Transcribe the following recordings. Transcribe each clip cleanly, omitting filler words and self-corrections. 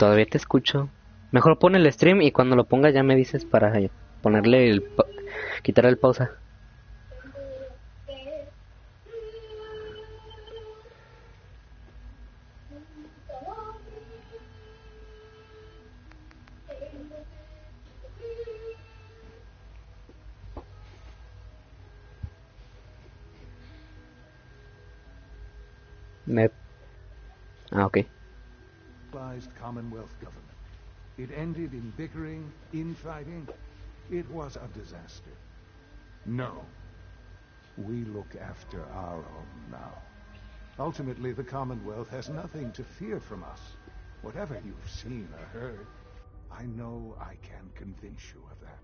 Todavía te escucho. Mejor pon el stream y cuando lo ponga ya me dices para ponerle quitar el pausa. Ok. Commonwealth government. It ended in bickering, infighting. It was a disaster. No. We look after our own now. Ultimately, the Commonwealth has nothing to fear from us. Whatever you've seen or heard, I know I can convince you of that.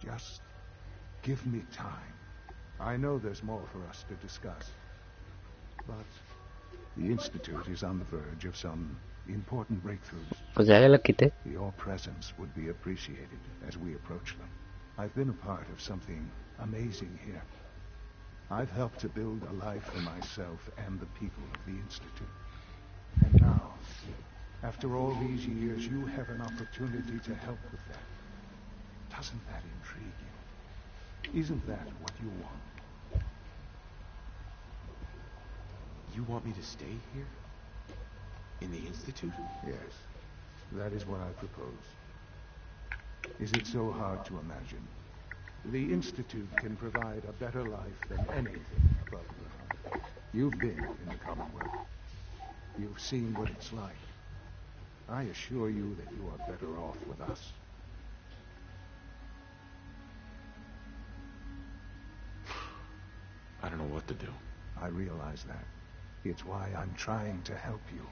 Just give me time. I know there's more for us to discuss. But the Institute is on the verge of some important breakthroughs. Pues ya la quité. Your presence would be appreciated as we approach them. I've been a part of something amazing here. I've helped to build a life for myself and the people of the Institute. And now, after all these years, you have an opportunity to help with that. Doesn't that intrigue you? Isn't that what you want? You want me to stay here? In the Institute? Yes, that is what I propose. Is it so hard to imagine? The Institute can provide a better life than anything above ground. You've been in the Commonwealth. You've seen what it's like. I assure you that you are better off with us. I don't know what to do. I realize that. It's why I'm trying to help you.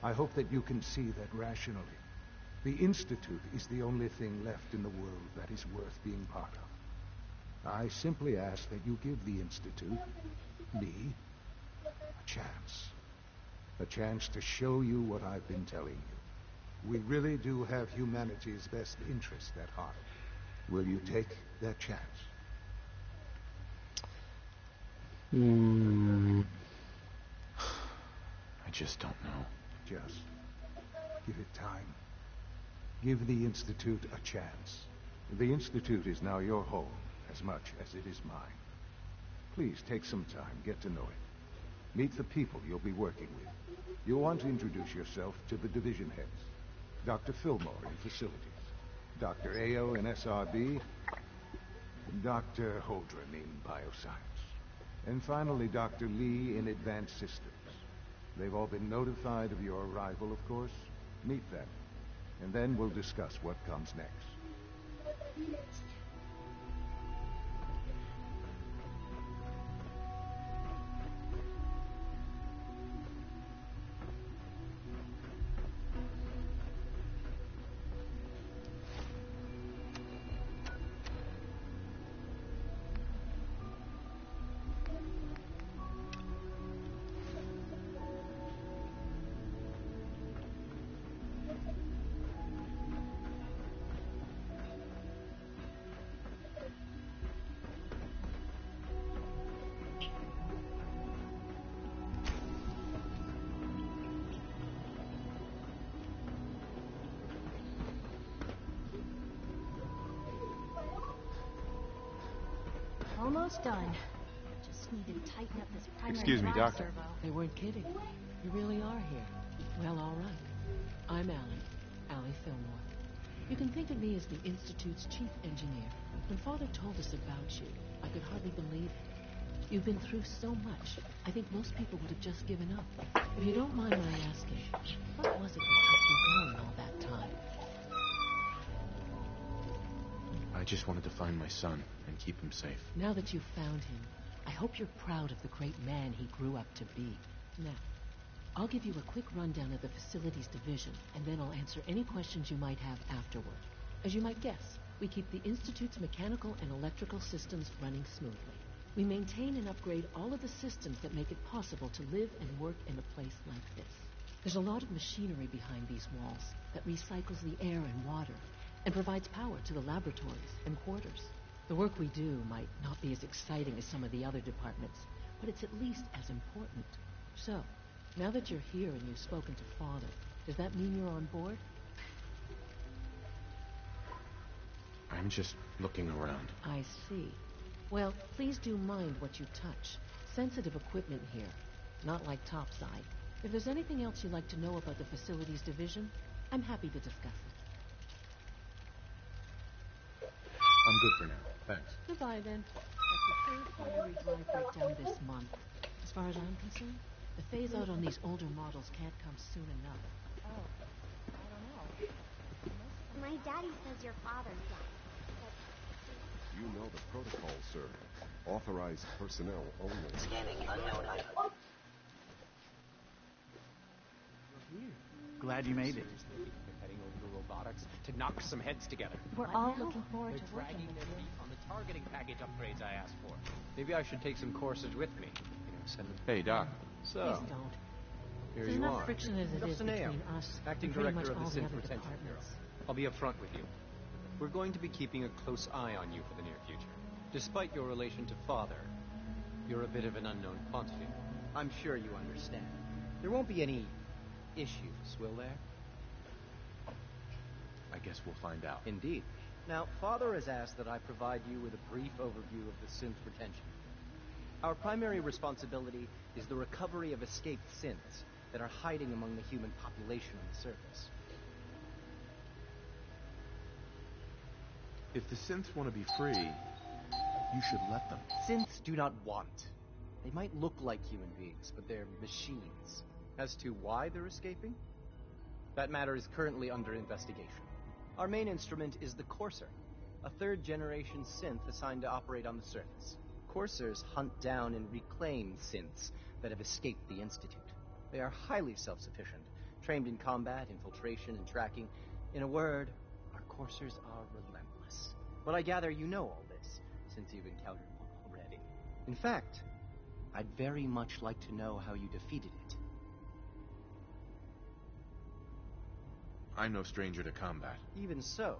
I hope that you can see that rationally. The Institute is the only thing left in the world that is worth being part of. I simply ask that you give the Institute, me, a chance. A chance to show you what I've been telling you. We really do have humanity's best interest at heart. Will you take that chance? I just don't know. Just give it time. Give the Institute a chance. The Institute is now your home as much as it is mine. Please take some time, get to know it. Meet the people you'll be working with. You'll want to introduce yourself to the division heads. Dr. Fillmore in facilities, Dr. Ayo in SRB, Dr. Holdren in bioscience, and finally Dr. Lee in advanced systems. They've all been notified of your arrival, of course. Meet them, and then we'll discuss what comes next. Almost done. Just need to tighten up this primary Excuse me, drive Doctor. servo. They weren't kidding. You really are here. Well, all right. I'm Allie Fillmore. You can think of me as the Institute's chief engineer. When Father told us about you, I could hardly believe it. You've been through so much. I think most people would have just given up. If you don't mind my asking, what was it that kept you going all that time? I just wanted to find my son and keep him safe. Now that you've found him, I hope you're proud of the great man he grew up to be. Now, I'll give you a quick rundown of the facilities division, and then I'll answer any questions you might have afterward. As you might guess, we keep the Institute's mechanical and electrical systems running smoothly. We maintain and upgrade all of the systems that make it possible to live and work in a place like this. There's a lot of machinery behind these walls that recycles the air and water and provides power to the laboratories and quarters. The work we do might not be as exciting as some of the other departments, but it's at least as important. So, now that you're here and you've spoken to Father, does that mean you're on board? I'm just looking around. I see. Well, please do mind what you touch. Sensitive equipment here, not like topside. If there's anything else you'd like to know about the facilities division, I'm happy to discuss it. I'm good for now. Thanks. Goodbye, then. That's the third primary drive breakdown this month. As far as I'm concerned, the phase-out on these older models can't come soon enough. Oh, I don't know. My daddy says your father's dead. You know the protocol, sir. Authorized personnel only. Scanning unknown item. Glad you made it. Heading over to robotics to knock some heads together. We're all looking forward They're to working dragging with their you. feet on the targeting package upgrades I asked for. Maybe I should take some courses with me. Send them. Hey, Doc. So, Please don't. here There's you enough are. friction as it is Dr. Neo, between us acting and pretty much director of all the the Synth other Retention Bureau. departments. I'll be upfront with you. We're going to be keeping a close eye on you for the near future. Despite your relation to Father, you're a bit of an unknown quantity. I'm sure you understand. There won't be any issues, will there? I guess we'll find out. Indeed. Now, Father has asked that I provide you with a brief overview of the synth retention. Our primary responsibility is the recovery of escaped synths that are hiding among the human population on the surface. If the synths want to be free, you should let them. Synths do not want. They might look like human beings, but they're machines. As to why they're escaping? That matter is currently under investigation. Our main instrument is the Courser, a third-generation synth assigned to operate on the surface. Coursers hunt down and reclaim synths that have escaped the Institute. They are highly self-sufficient, trained in combat, infiltration, and tracking. In a word, our Coursers are relentless. But I gather you know all this, since you've encountered one already. In fact, I'd very much like to know how you defeated it. I'm no stranger to combat. Even so,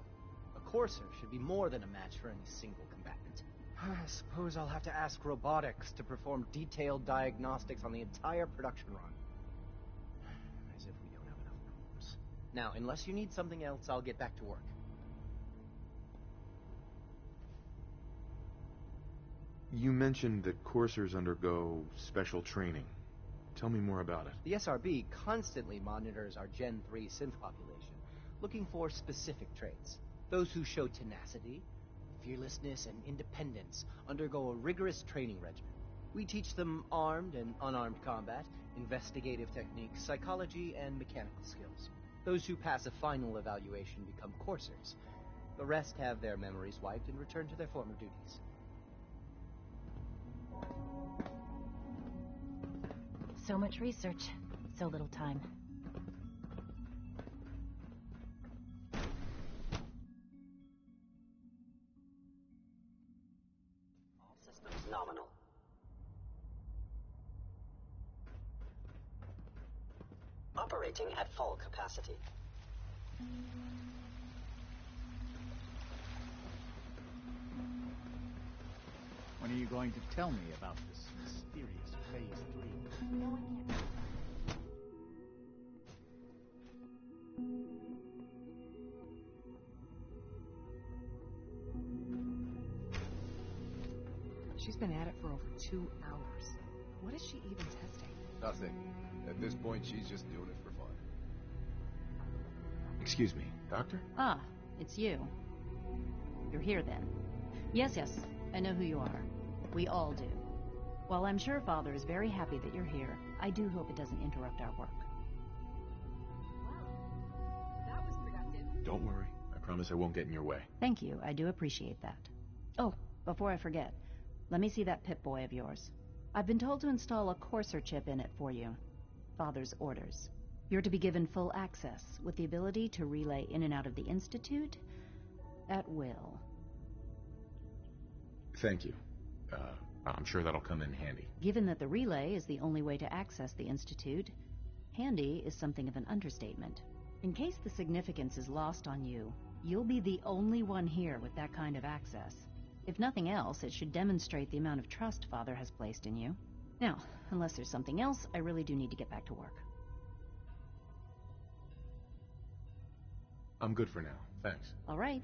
a Courser should be more than a match for any single combatant. I suppose I'll have to ask robotics to perform detailed diagnostics on the entire production run. As if we don't have enough problems. Now, unless you need something else, I'll get back to work. You mentioned that coursers undergo special training. Tell me more about it. The SRB constantly monitors our Gen 3 synth population, looking for specific traits. Those who show tenacity, fearlessness, and independence undergo a rigorous training regimen. We teach them armed and unarmed combat, investigative techniques, psychology, and mechanical skills. Those who pass a final evaluation become coursers. The rest have their memories wiped and return to their former duties. So much research, so little time. All systems nominal. Operating at full capacity. When are you going to tell me about this mysterious Phase 3? No one can. She's been at it for over 2 hours. What is she even testing? Nothing. At this point, she's just doing it for fun. Excuse me, Doctor? Ah, it's you. You're here then. Yes, I know who you are. We all do. While I'm sure Father is very happy that you're here, I do hope it doesn't interrupt our work. Wow. That was productive. Don't worry. I promise I won't get in your way. Thank you, I do appreciate that. Oh, before I forget, let me see that Pip-Boy of yours. I've been told to install a Courser chip in it for you. Father's orders. You're to be given full access, with the ability to relay in and out of the Institute at will. Thank you. I'm sure that'll come in handy. Given that the relay is the only way to access the Institute, handy is something of an understatement. In case the significance is lost on you, you'll be the only one here with that kind of access. If nothing else, it should demonstrate the amount of trust Father has placed in you. Now, unless there's something else, I really do need to get back to work. I'm good for now. Thanks. All right.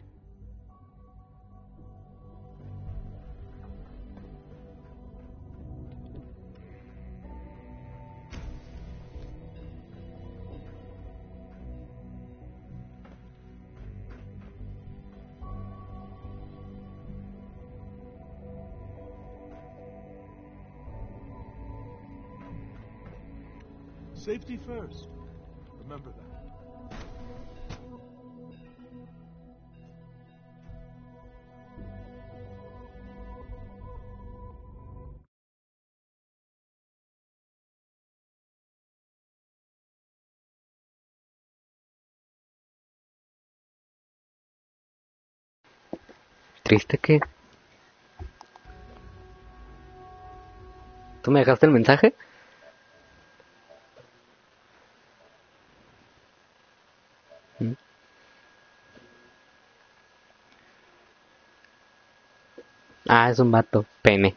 Safety first. Remember that. Triste que... ¿Tú me dejaste el mensaje? ¿Mm? Ah, es un vato. Pene.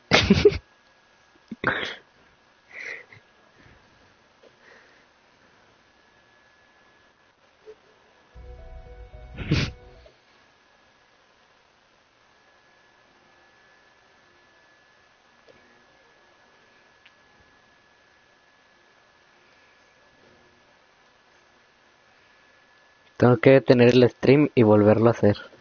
Tengo que detener el stream y volverlo a hacer.